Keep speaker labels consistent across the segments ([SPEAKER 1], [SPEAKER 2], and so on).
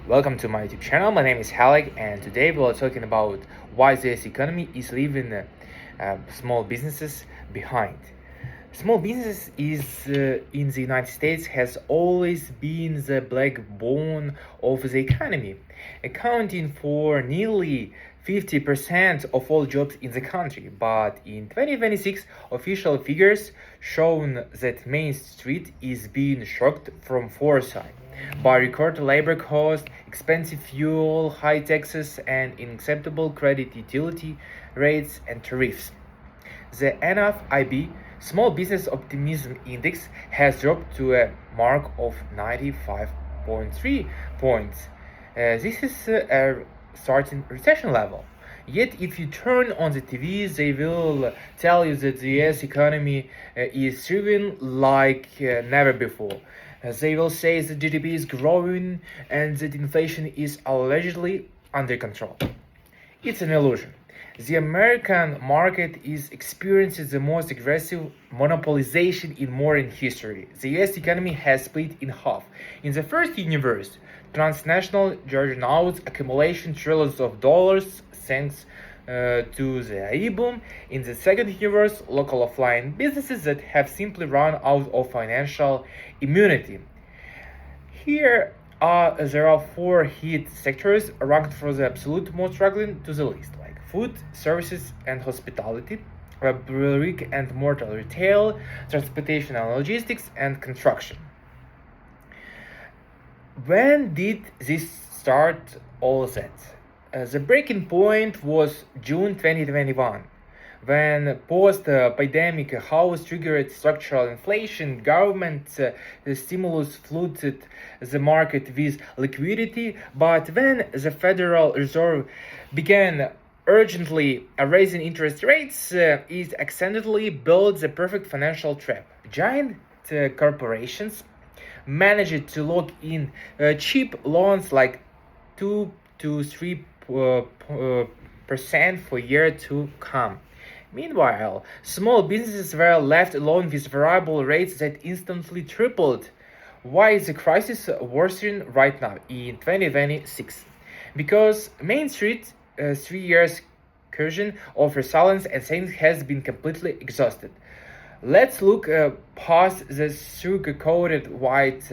[SPEAKER 1] Welcome to my YouTube channel. My name is Halek, and today we are talking about why the US economy is leaving small businesses behind. Small business is in the United States has always been the backbone of the economy, accounting for nearly 50% of all jobs in the country. But in 2026, official figures shown that Main Street is being shocked from four sides by record labor costs, expensive fuel, high taxes, and unacceptable credit utility rates and tariffs. The NFIB Small Business Optimism Index has dropped to a mark of 95.3 points. This is a starting recession level. Yet, if you turn on the TV, they will tell you that the US economy is thriving like never before. They will say that GDP is growing and that inflation is allegedly under control. It's an illusion. The American market is experiencing the most aggressive monopolization in modern history. The US economy has split in half. In the first universe, transnational juggernauts accumulation trillions of dollars thanks to the AI boom. In the second universe, local offline businesses that have simply run out of financial immunity. Here there are four hit sectors ranked from the absolute most struggling to the least, like food, services, and hospitality, brick and mortar retail, transportation and logistics, and construction. When did this start all that? The breaking point was June 2021, when post-pandemic house triggered structural inflation, government stimulus flooded the market with liquidity, but when the Federal Reserve began urgently raising interest rates, it accidentally built the perfect financial trap. Giant corporations managed to lock in cheap loans like 2 to 3% for years to come. Meanwhile, small businesses were left alone with variable rates that instantly tripled. Why is the crisis worsening right now in 2026? Because Main Street 3 years cushion of resilience and savings has been completely exhausted. Let's look past the sugar-coated White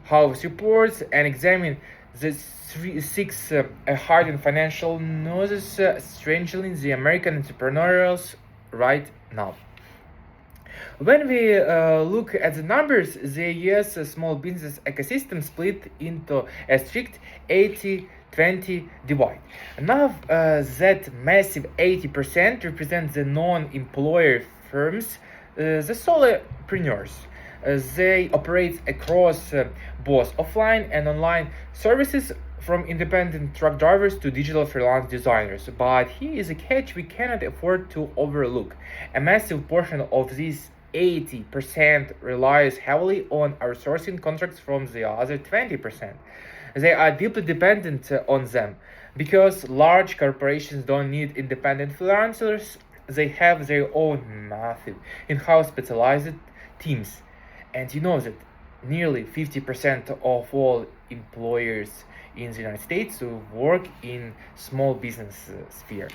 [SPEAKER 1] House reports and examine the six hardened financial noses strangling the American entrepreneurs right now. When we look at the numbers, the US small business ecosystem split into a strict 80-20 divide. Now that massive 80% represents the non-employer firms, the solopreneurs. They operate across both offline and online services, from independent truck drivers to digital freelance designers. But here is a catch we cannot afford to overlook. A massive portion of this 80% relies heavily on outsourcing contracts from the other 20%. They are deeply dependent on them. Because large corporations don't need independent freelancers, they have their own massive in-house specialized teams. And you know that nearly 50% of all employers in the United States work in small business sphere.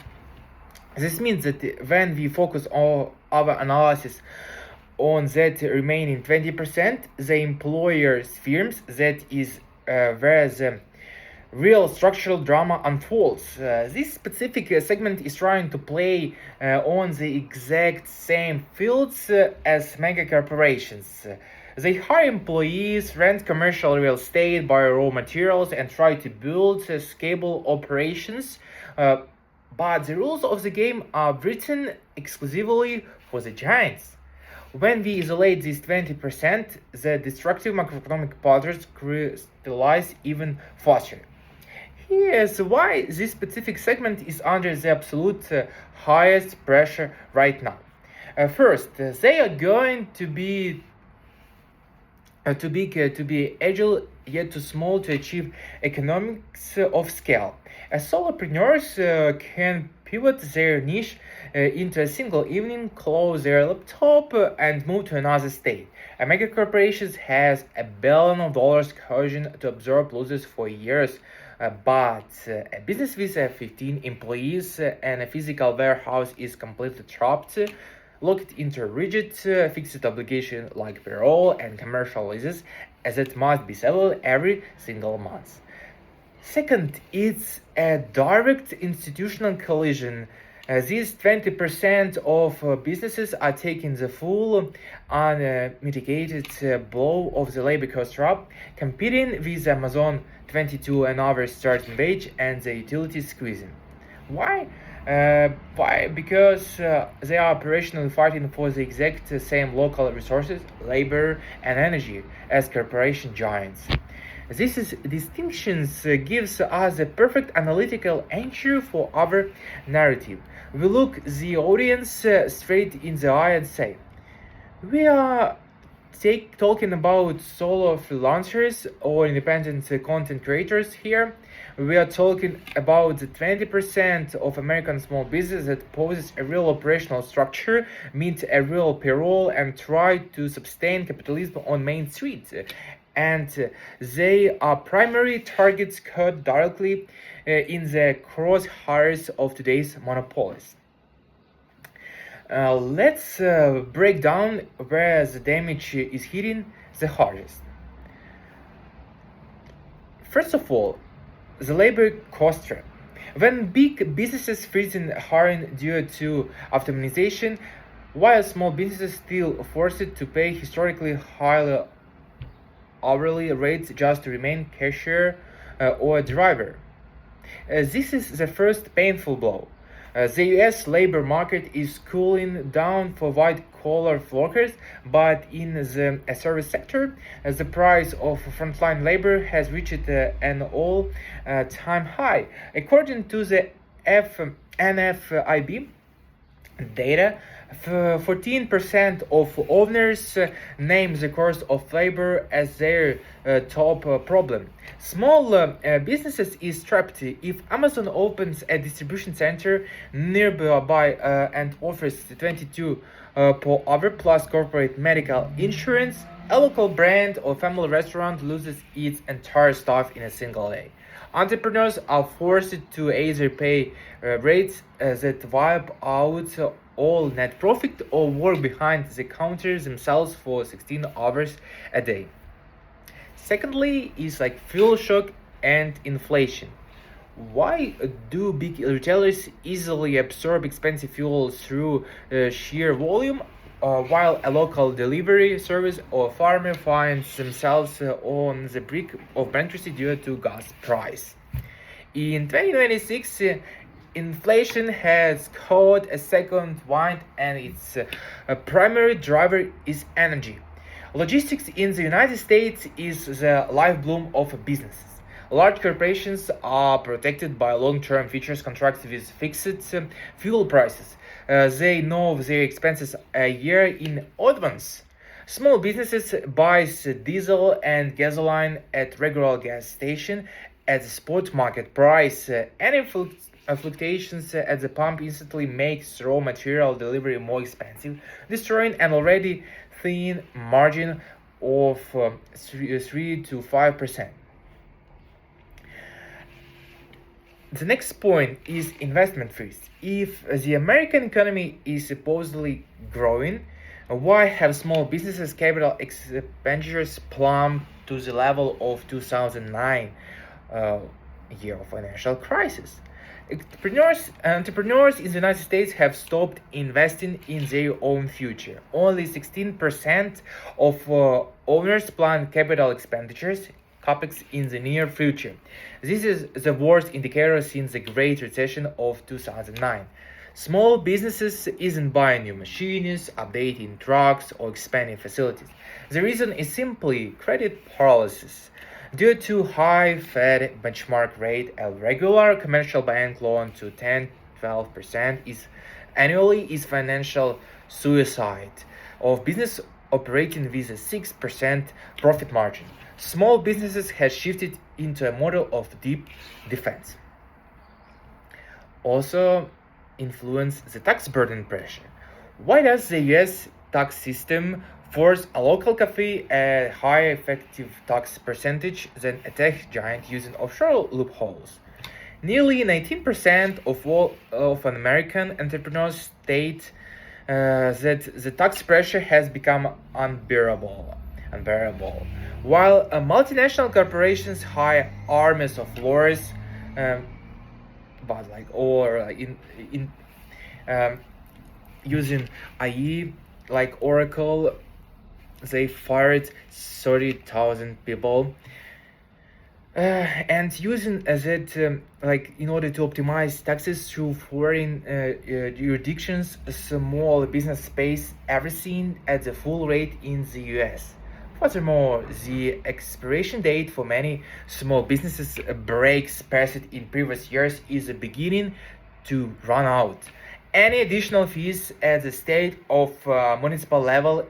[SPEAKER 1] This means that when we focus all our analysis on that remaining 20%, the employers' firms, that is where the real structural drama unfolds. This specific segment is trying to play on the exact same fields as mega corporations. They hire employees, rent commercial real estate, buy raw materials, and try to build scalable operations. But the rules of the game are written exclusively for the giants. When we isolate these 20%, the destructive macroeconomic patterns crystallize even faster. Here's why this specific segment is under the absolute highest pressure right now. First, they are going to be agile yet too small to achieve economics of scale. As solopreneurs can pivot their niche into a single evening, close their laptop, and move to another state. A mega corporation has $1 billion cushion to absorb losses for years. But a business with 15 employees and a physical warehouse is completely trapped, locked into rigid fixed obligation like payroll and commercial leases, as it must be settled every single month. Second, it's a direct institutional collision. These 20% of businesses are taking the full unmitigated blow of the labor cost drop, competing with Amazon 22 and others starting wage and the utilities squeezing. Why? Why? Because they are operationally fighting for the exact same local resources, labor, and energy as corporation giants. This distinctions gives us a perfect analytical anchor for our narrative. We look the audience straight in the eye and say, we are talking about solo freelancers or independent content creators here. We are talking about the 20% of American small business that poses a real operational structure, meet a real payroll, and try to sustain capitalism on Main Street. And they are primary targets caught directly in the crosshairs of today's monopolies. Let's break down where the damage is hitting the hardest. First of all, the labor cost trap. When big businesses freeze in hiring due to optimization, while small businesses still forced to pay historically high hourly rates just to remain cashier or driver. This is the first painful blow. The US labor market is cooling down for white-collar workers, but in the service sector, the price of frontline labor has reached an all-time high. According to the NFIB data, 14% of owners name the cost of labor as their top problem. Small businesses is trapped. If Amazon opens a distribution center nearby and offers 22 per hour plus corporate medical insurance, a local brand or family restaurant loses its entire staff in a single day. Entrepreneurs are forced to either pay rates that wipe out all net profit or work behind the counter themselves for 16 hours a day. Secondly is like fuel shock and inflation. Why do big retailers easily absorb expensive fuel through sheer volume, while a local delivery service or farmer finds themselves on the brink of bankruptcy due to gas price? In 2026, inflation has caught a second wind, and its primary driver is energy. Logistics in the United States is the lifeblood of businesses. Large corporations are protected by long-term futures contracts with fixed fuel prices. They know their expenses a year in advance. Small businesses buy diesel and gasoline at regular gas station at the spot market price. Any fluctuations at the pump instantly makes raw material delivery more expensive, destroying an already thin margin of 3 to 5%. The next point is investment freeze. If the American economy is supposedly growing, why have small businesses' capital expenditures plumbed to the level of 2009 year of financial crisis? Entrepreneurs in the United States have stopped investing in their own future. Only 16% of owners plan capital expenditures capex in the near future. This is the worst indicator since the Great Recession of 2009. Small businesses isn't buying new machines, updating trucks, or expanding facilities. The reason is simply credit paralysis. Due to high Fed benchmark rate, a regular commercial bank loan to 10-12% annually is financial suicide of business operating with a 6% profit margin. small businesses have shifted into a model of deep defense. Also influence the tax burden pressure. Why does the US tax system force a local cafe a higher effective tax percentage than a tech giant using offshore loopholes? Nearly 19% of all of American entrepreneurs state that the tax pressure has become unbearable. While multinational corporations hire armies of lawyers, um, but like or in um, using IE like Oracle, they fired 30,000 people. And using as it like in order to optimize taxes through foreign jurisdictions, small business pays everything at the full rate in the US. Furthermore, the expiration date for many small businesses breaks past it in previous years is beginning to run out. Any additional fees at the state of municipal level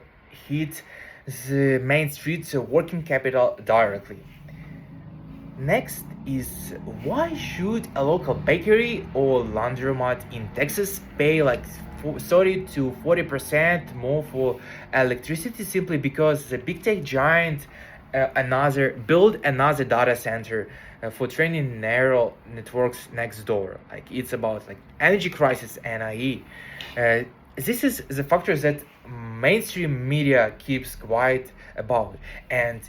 [SPEAKER 1] hit the main street working capital directly. Next is, why should a local bakery or laundromat in Texas pay like 30 to 40% more for electricity simply because the big tech giant build another data center for training neural networks next door? Like, it's about like energy crisis and IE. This is the factor that mainstream media keeps quiet about, and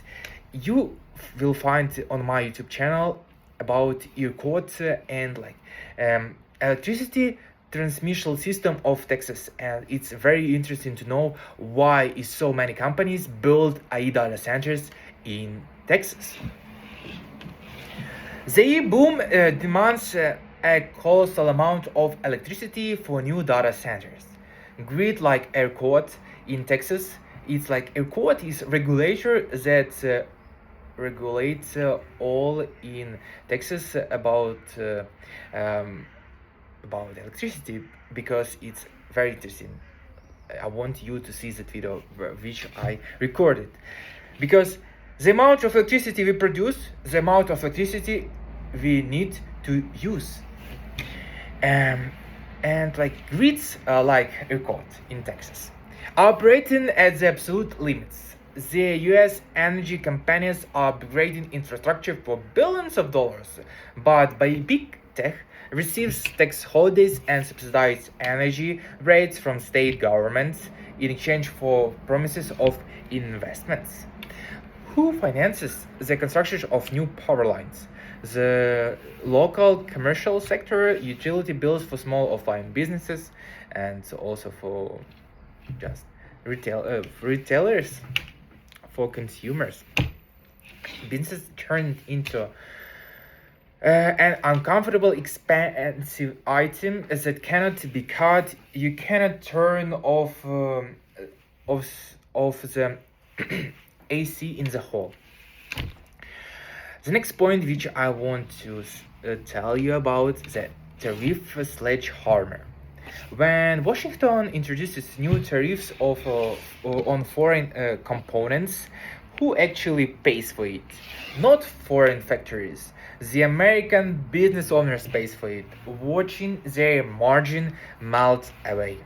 [SPEAKER 1] you will find on my YouTube channel about ERCOT and like electricity transmission system of Texas, and it's very interesting to know why is so many companies build AI data centers in Texas. The boom demands a colossal amount of electricity for new data centers. Grid like ERCOT in Texas, it's like ERCOT is regulator that regulates all in Texas about electricity, because it's very interesting. I want you to see that video which I recorded, because the amount of electricity we produce, the amount of electricity we need to use. And like grids like ERCOT in Texas operating at the absolute limits. The US energy companies are upgrading infrastructure for billions of dollars, but by big tech receives tax holidays and subsidized energy rates from state governments in exchange for promises of investments. Who finances the construction of new power lines? The local commercial sector, utility bills for small offline businesses, and also for just retailers, for consumers. Business turned into an uncomfortable, expensive item that cannot be cut. You cannot turn off the AC in the hall. The next point which I want to tell you about, the tariff sledgehammer. When Washington introduces new tariffs on foreign components, who actually pays for it? Not foreign factories. The American business owners pays for it, watching their margin melt away.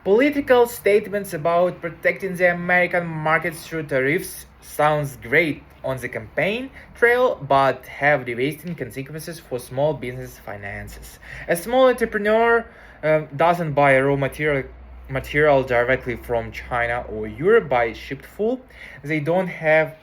[SPEAKER 1] Political statements about protecting the American market through tariffs sounds great on the campaign trail, but have devastating consequences for small business finances. A small entrepreneur doesn't buy raw material directly from China or Europe by shipped full. They don't have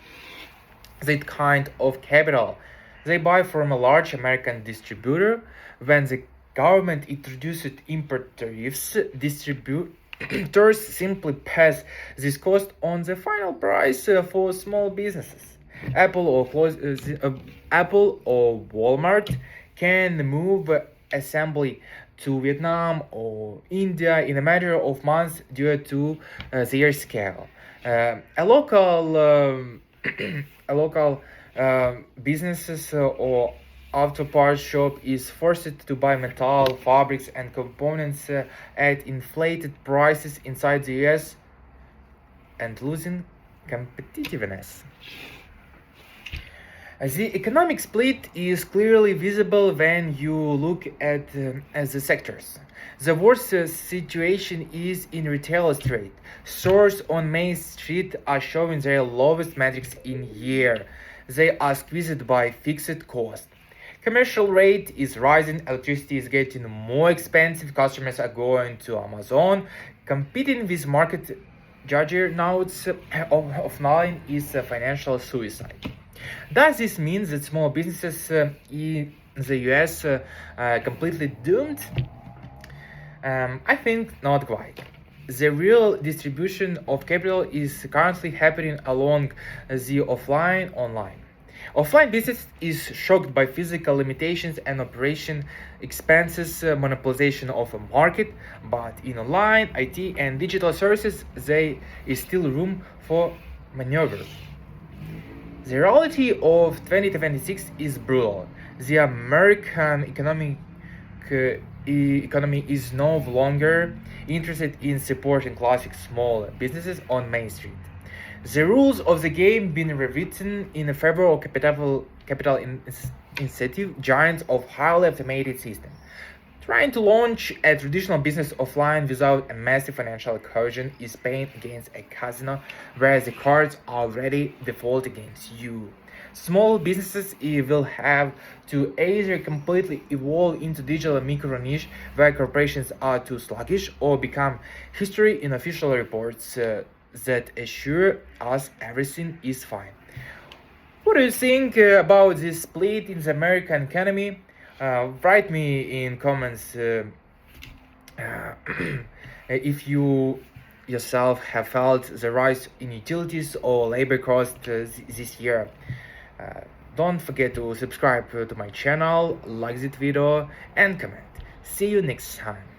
[SPEAKER 1] that kind of capital. They buy from a large American distributor. When the government introduced import tariffs, distributors simply pass this cost on the final price for small businesses. Apple or Walmart can move assembly to Vietnam or India in a matter of months due to their scale. A local businesses or auto parts shop is forced to buy metal, fabrics, and components at inflated prices inside the US and losing competitiveness. The economic split is clearly visible when you look at the sectors. The worst situation is in retail trade. Stores on Main Street are showing their lowest metrics in year. They are squeezed by fixed cost. Commercial rate is rising, electricity is getting more expensive, customers are going to Amazon, competing with market juggernauts offline is a financial suicide. Does this mean that small businesses in the US completely doomed? I think not quite. The real distribution of capital is currently happening along the offline online. Offline business is shocked by physical limitations and operation expenses, monopolization of a market, but in online, IT, and digital services, there is still room for maneuver. The reality of 2026 is brutal. The American economy is no longer interested in supporting classic small businesses on Main Street. The rules of the game been rewritten in favor of incentive giants of highly automated system. Trying to launch a traditional business offline without a massive financial cohesion is paying against a casino where the cards already default against you. Small businesses will have to either completely evolve into digital micro niche where corporations are too sluggish or become history in official reports that assure us everything is fine. What do you think about this split in the American economy? Write me in comments if you yourself have felt the rise in utilities or labor costs this year. Don't forget to subscribe to my channel, like this video and comment. See you next time.